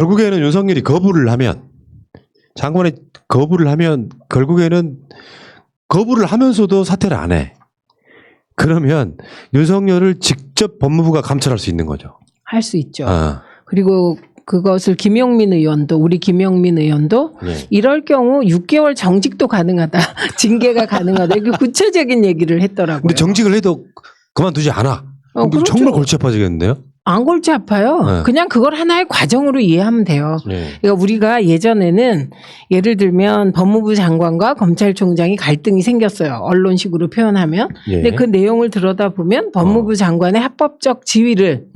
결국에는 윤석열이 거부를 하면 장관이 거부를 하면 결국에는 거부를 하면서도 사퇴를 안 해. 그러면 윤석열을 직접 법무부가 감찰할 수 있는 거죠. 할 수 있죠. 아. 그리고 그것을 김용민 의원도 우리 김용민 의원도 네. 이럴 경우 6개월 정직도 가능하다. 징계가 가능하다. 이렇게 구체적인 얘기를 했더라고요. 근데 정직을 해도 그만두지 않아. 그렇죠. 정말 골치 아파지겠는데요? 안 골치 아파요. 네. 그냥 그걸 하나의 과정으로 이해하면 돼요. 네. 그러니까 우리가 예전에는 예를 들면 법무부 장관과 검찰총장이 갈등이 생겼어요. 언론식으로 표현하면. 예. 근데 그 내용을 들여다보면 법무부 장관의 합법적 지위를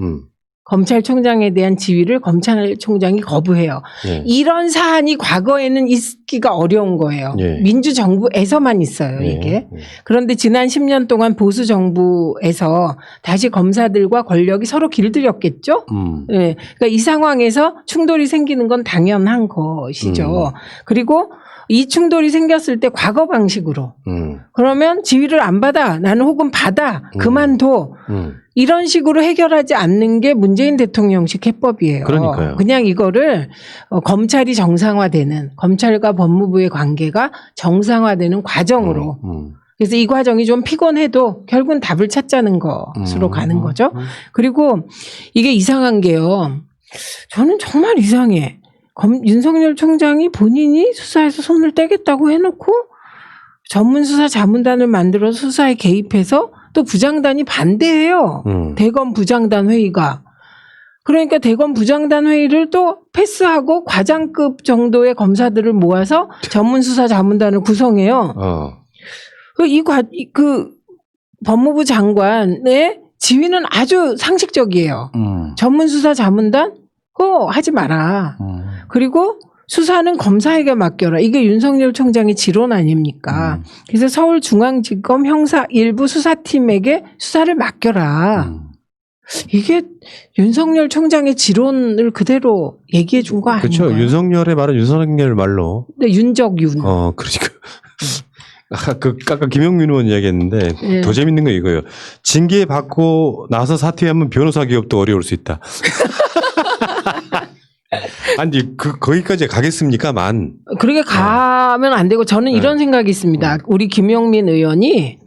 검찰총장에 대한 지위를 검찰총장이 거부해요. 예. 이런 사안이 과거에는 있기가 어려운 거예요. 예. 민주정부에서만 있어요, 예. 이게. 예. 그런데 지난 10년 동안 보수정부에서 다시 검사들과 권력이 서로 길들였겠죠? 예. 그러니까 이 상황에서 충돌이 생기는 건 당연한 것이죠. 그리고 이 충돌이 생겼을 때 과거 방식으로 그러면 지위를 안 받아 나는 혹은 받아 그만둬 이런 식으로 해결하지 않는 게 문재인 대통령식 해법이에요. 그러니까요. 그냥 이거를 검찰이 정상화되는 검찰과 법무부의 관계가 정상화되는 과정으로 그래서 이 과정이 좀 피곤해도 결국은 답을 찾자는 것으로 가는 거죠. 그리고 이게 이상한 게요. 저는 정말 이상해. 윤석열 총장이 본인이 수사에서 손을 떼겠다고 해놓고 전문수사 자문단을 만들어서 수사에 개입해서 또 부장단이 반대해요. 대검 부장단 회의가. 그러니까 대검 부장단 회의를 또 패스하고 과장급 정도의 검사들을 모아서 전문수사 자문단을 구성해요. 그 법무부 장관의 지위는 아주 상식적이에요. 전문수사 자문단 그거 하지 마라. 그리고 수사는 검사에게 맡겨라. 이게 윤석열 총장의 지론 아닙니까? 그래서 서울중앙지검 형사 일부 수사팀에게 수사를 맡겨라. 이게 윤석열 총장의 지론을 그대로 얘기해 준 거 아닌가요? 그렇죠. 윤석열의 말은 윤석열 말로. 네, 윤적윤. 그러니까. 아까 김용민 의원 이야기했는데 네. 더 재밌는 거 이거예요. 징계 받고 나서 사퇴하면 변호사 기업도 어려울 수 있다. 아니 거기까지 가겠습니까만. 그렇게 가면 안 되고 저는 이런 생각이 있습니다. 우리 김용민 의원이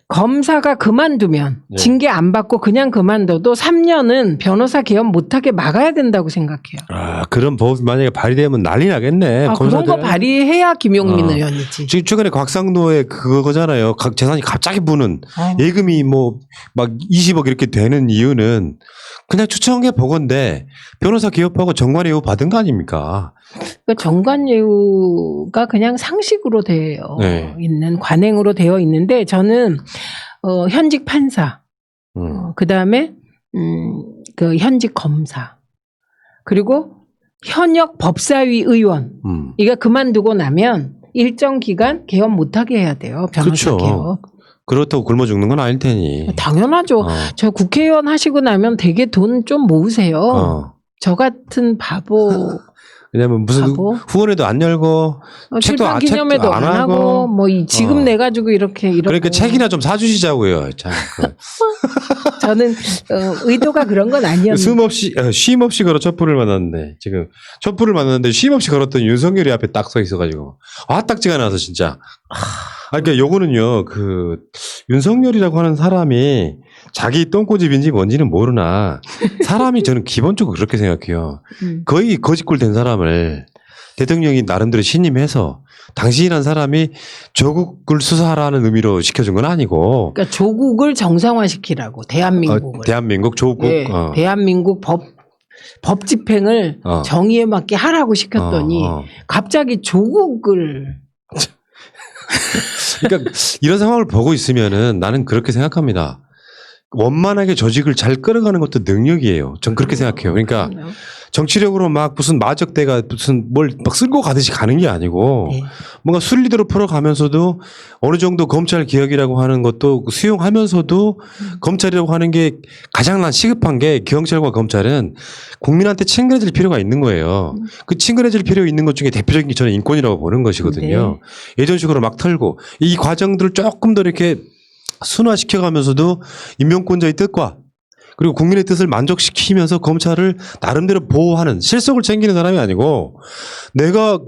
검사가 그만두면 징계 안 받고 그냥 그만둬도 3년은 변호사 개업 못하게 막아야 된다고 생각해요. 아 그런 법이 만약에 발의되면 난리 나겠네. 그런 거 발의해야 김용민 의원이지. 지금 최근에 곽상도의 그거잖아요. 재산이 갑자기 부는 예금이 뭐 막 20억 이렇게 되는 이유는 그냥 추천한 게 보건데 변호사 개업하고 정관예우 받은 거 아닙니까? 그러니까 정관예우가 그냥 상식으로 되어 있는 관행으로 되어 있는데 저는 현직 판사, 그 다음에 그 현직 검사, 그리고 현역 법사위 의원 이게 그만두고 나면 일정 기간 개업 못하게 해야 돼요. 변호사 그렇죠. 개업. 그렇다고 굶어 죽는 건 아닐 테니. 당연하죠. 저 국회의원 하시고 나면 되게 돈 좀 모으세요. 저 같은 바보. 왜냐면 무슨 후원회도 안 열고 출판 기념회도 안 하고 뭐 지금 내 가지고 이렇게 그러니까 책이나 좀 사주시자고요. 참. 저는 의도가 그런 건 아니었는데. 쉼 없이 걸어 촛불을 만났는데 지금 촛불을 만났는데 쉼 없이 걸었던 윤석열이 앞에 딱 서 있어가지고 딱지가 나서 진짜. 그러니까 요거는요 그 윤석열이라고 하는 사람이 자기 똥꼬집인지 뭔지는 모르나 사람이 저는 기본적으로 그렇게 생각해요. 거의 거짓골 된 사람을 대통령이 나름대로 신임해서 당신이란 사람이 조국을 수사하라는 의미로 시켜준 건 아니고. 그러니까 조국을 정상화시키라고 대한민국을. 대한민국 조국. 네, 대한민국 법 집행을 정의에 맞게 하라고 시켰더니 갑자기 조국을. 그러니까 이런 상황을 보고 있으면은 나는 그렇게 생각합니다. 원만하게 조직을 잘 끌어가는 것도 능력이에요. 전 그렇게 생각해요. 그러니까 정치력으로 막 무슨 마적대가 무슨 뭘 막 쓸고 가듯이 가는 게 아니고 뭔가 순리대로 풀어가면서도 어느 정도 검찰 개혁이라고 하는 것도 수용하면서도 검찰이라고 하는 게 가장 난 시급한 게 경찰과 검찰은 국민한테 친근해질 필요가 있는 거예요. 그 친근해질 필요 있는 것 중에 대표적인 게 저는 인권이라고 보는 것이거든요. 예전식으로 막 털고 이 과정들을 조금 더 이렇게 순화시켜가면서도 인명권자의 뜻과 그리고 국민의 뜻을 만족시키면서 검찰을 나름대로 보호하는 실속을 챙기는 사람이 아니고 내가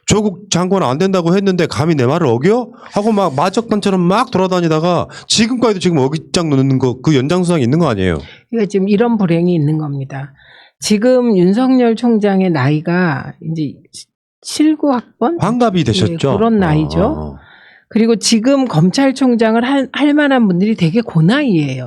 조국 장관 안 된다고 했는데 감히 내 말을 어겨? 하고 막 마적단처럼 막 돌아다니다가 지금까지도 지금 어깃장 놓는 거 그 연장수상이 있는 거 아니에요? 그러니까 지금 이런 불행이 있는 겁니다. 지금 윤석열 총장의 나이가 이제 79학번? 환갑이 되셨죠? 그런 나이죠. 그리고 지금 검찰총장을 할 만한 분들이 되게 고나이예요.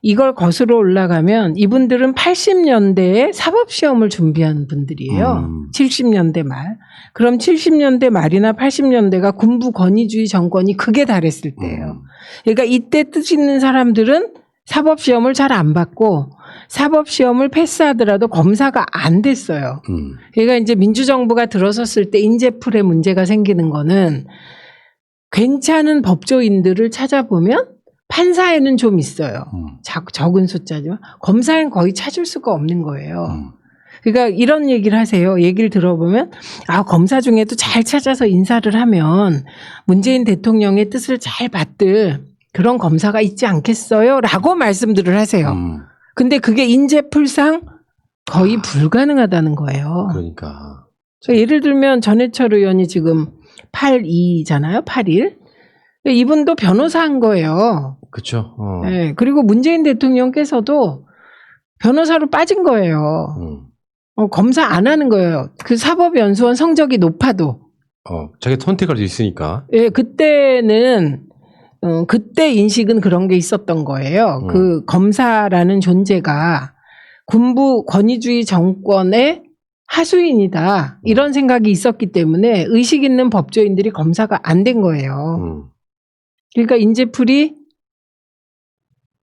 이걸 거슬러 올라가면 이분들은 80년대에 사법시험을 준비한 분들이에요. 70년대 말. 그럼 70년대 말이나 80년대가 군부 권위주의 정권이 극에 달했을 때예요. 그러니까 이때 뜻 있는 사람들은 사법시험을 잘 안 받고 사법시험을 패스하더라도 검사가 안 됐어요. 그러니까 이제 민주정부가 들어섰을 때 인재풀에 문제가 생기는 거는 괜찮은 법조인들을 찾아보면 판사에는 좀 있어요. 적은 숫자지만 검사는 거의 찾을 수가 없는 거예요. 그러니까 이런 얘기를 하세요. 얘기를 들어보면 검사 중에도 잘 찾아서 인사를 하면 문재인 대통령의 뜻을 잘 받들 그런 검사가 있지 않겠어요? 라고 말씀들을 하세요. 근데 그게 인재풀상 거의 불가능하다는 거예요. 그러니까 예를 들면 전해철 의원이 지금 82잖아요. 81. 이분도 변호사한 거예요. 그렇죠. 네, 그리고 문재인 대통령께서도 변호사로 빠진 거예요. 검사 안 하는 거예요. 그 사법연수원 성적이 높아도. 자기 선택할 수 있으니까. 예, 그때는 그때 인식은 그런 게 있었던 거예요. 그 검사라는 존재가 군부 권위주의 정권의 하수인이다. 이런 생각이 있었기 때문에 의식 있는 법조인들이 검사가 안 된 거예요. 그러니까 인재풀이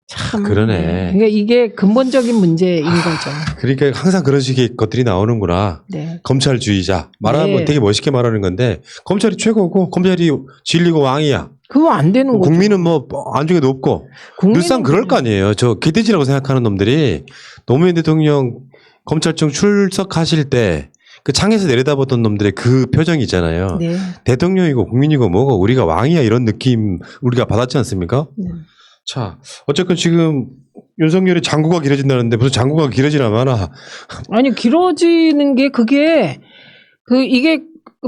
참 그러네. 그러니까 이게 근본적인 문제인 거죠. 그러니까 항상 그런 식의 것들이 나오는구나. 네. 검찰주의자. 말하면 네. 되게 멋있게 말하는 건데 검찰이 최고고 검찰이 진리고 왕이야. 그거 안 되는 거죠. 국민은 뭐 안중에도 없고 늘상 그럴 거 아니에요. 저 개돼지라고 생각하는 놈들이 노무현 대통령 검찰청 출석하실 때 그 창에서 내려다보던 놈들의 그 표정이 있잖아요. 네. 대통령이고 국민이고 뭐고 우리가 왕이야 이런 느낌 우리가 받았지 않습니까? 네. 자, 어쨌건 지금 윤석열이 장구가 길어진다는데 무슨 장구가 길어지나 마나. 아니 길어지는 게 그게 이게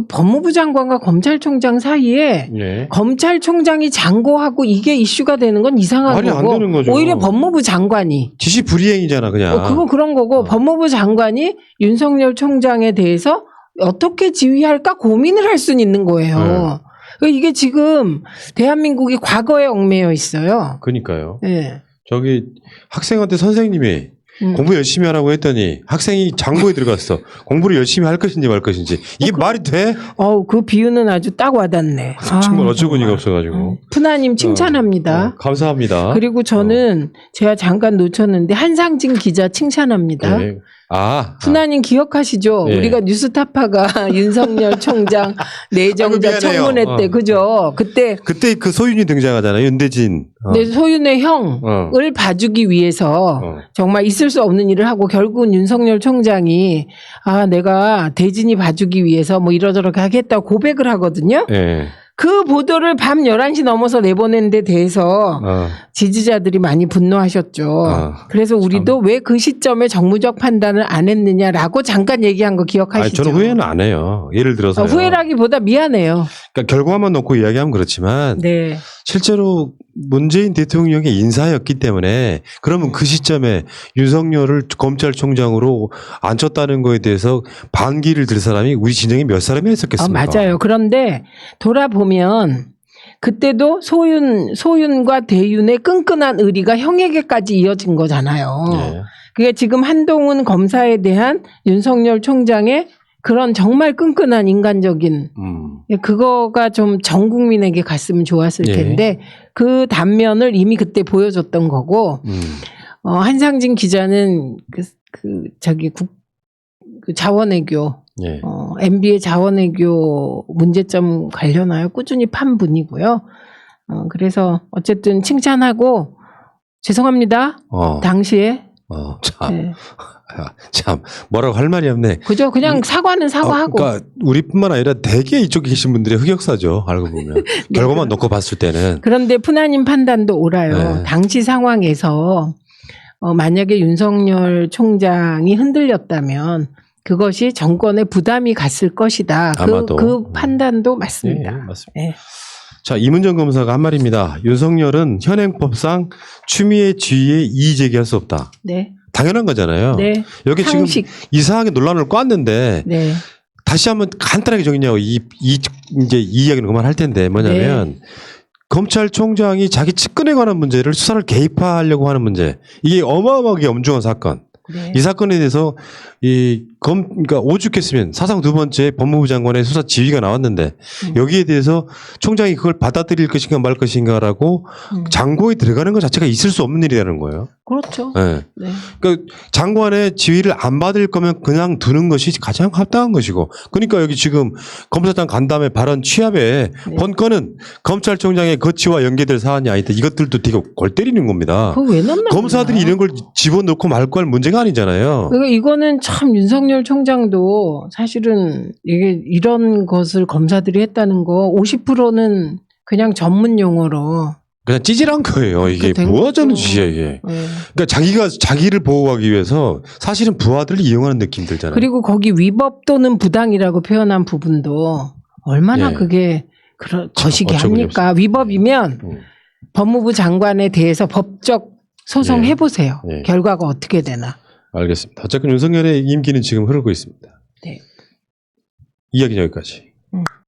법무부 장관과 검찰총장 사이에 예. 검찰총장이 장고하고 이게 이슈가 되는 건 이상한 말이 안 거고 되는 거죠. 오히려 법무부 장관이 지시 불이행이잖아 그냥. 그건 그런 거고 법무부 장관이 윤석열 총장에 대해서 어떻게 지휘할까 고민을 할 수는 있는 거예요. 이게 지금 대한민국이 과거에 얽매여 있어요. 그러니까요. 네. 저기 학생한테 선생님이 공부 열심히 하라고 했더니 학생이 장고에 들어갔어. 공부를 열심히 할 것인지 말 것인지. 이게 말이 돼? 그 비유는 아주 딱 와닿네. 정말 어처구니가 없어가지고. 푸나님 칭찬합니다. 감사합니다. 그리고 저는 제가 잠깐 놓쳤는데 한상진 기자 칭찬합니다. 네. 푸나님 기억하시죠? 네. 우리가 뉴스타파가 윤석열 총장 내정자 아이고, 미안해요. 청문회 때 그죠? 그때 그 소윤이 등장하잖아요. 윤대진. 내 소윤의 형을 봐주기 위해서 정말 있을 수 없는 일을 하고 결국은 윤석열 총장이 내가 대진이 봐주기 위해서 뭐 이러저렇게 하겠다고 고백을 하거든요. 네. 그 보도를 밤 11시 넘어서 내보낸 데 대해서 지지자들이 많이 분노하셨죠. 그래서 우리도 왜 그 시점에 정무적 판단을 안 했느냐라고 잠깐 얘기한 거 기억하시죠? 저는 후회는 안 해요. 예를 들어서. 후회라기보다 미안해요. 그러니까 결과만 놓고 이야기하면 그렇지만 네. 실제로 문재인 대통령의 인사였기 때문에 그러면 그 시점에 윤석열을 검찰총장으로 앉혔다는 거에 대해서 반기를 들 사람이 우리 진영에 몇 사람이나 있었겠습니까? 맞아요. 그런데 돌아보면 그때도 소윤과 대윤의 끈끈한 의리가 형에게까지 이어진 거잖아요. 네. 그게 지금 한동훈 검사에 대한 윤석열 총장의 그런 정말 끈끈한 인간적인 그거가 좀 전 국민에게 갔으면 좋았을 텐데 그 단면을 이미 그때 보여줬던 거고 한상진 기자는 그 자원외교 MB의 자원외교 문제점 관련하여 꾸준히 판 분이고요. 그래서 어쨌든 칭찬하고 죄송합니다. 당시에 참 뭐라고 할 말이 없네. 그죠? 그냥 사과는 사과하고. 그러니까 우리뿐만 아니라 대개 이쪽에 계신 분들의 흑역사죠. 알고 보면 결과만 놓고 봤을 때는. 그런데 푸나님 판단도 옳아요. 네. 당시 상황에서 만약에 윤석열 총장이 흔들렸다면 그것이 정권에 부담이 갔을 것이다. 아마도. 그 판단도 맞습니다. 네, 맞습니다. 네. 자, 이문정 검사가 한 말입니다. 윤석열은 현행법상 추미애 지휘에 이의 제기할 수 없다. 네. 당연한 거잖아요. 네. 여기 상식. 지금 이상하게 논란을 꽈는데 네. 다시 한번 간단하게 정리하고 이제 이 이야기는 그만할 텐데 뭐냐면 네. 검찰총장이 자기 측근에 관한 문제를 수사를 개입하려고 하는 문제. 이게 어마어마하게 엄중한 사건. 네. 이 사건에 대해서 그러니까 오죽했으면 사상 두 번째 법무부 장관의 수사 지휘가 나왔는데 여기에 대해서 총장이 그걸 받아들일 것인가 말 것인가라고 장고에 들어가는 것 자체가 있을 수 없는 일이라는 거예요. 그렇죠. 네. 네. 그러니까 장관의 지휘를 안 받을 거면 그냥 두는 것이 가장 합당한 것이고. 그러니까 여기 지금 검사장 간담회 발언 취합에 네. 본건은 검찰총장의 거취와 연계될 사안이 아니다. 이것들도 되게 골 때리는 겁니다. 그거 왜 넣나? 검사들이 이런 걸 집어넣고 말 거 할 문제가 아니잖아요. 그러니까 이거는 참 윤석열 총장도 사실은 이게 이런 것을 검사들이 했다는 거 50%는 그냥 전문 용어로. 그냥 찌질한 거예요. 이게 된 뭐 하자는 거죠. 짓이야 이게. 네. 그러니까 자기가 자기를 보호하기 위해서 사실은 부하들을 이용하는 느낌 들잖아요. 그리고 거기 위법 또는 부당이라고 표현한 부분도 얼마나 예. 그게 거시기 어처구니 합니까? 위법이면 법무부 장관에 대해서 법적 소송 예. 해보세요. 예. 결과가 어떻게 되나. 알겠습니다. 어쨌든 윤석열의 임기는 지금 흐르고 있습니다. 네. 이야기는 여기까지.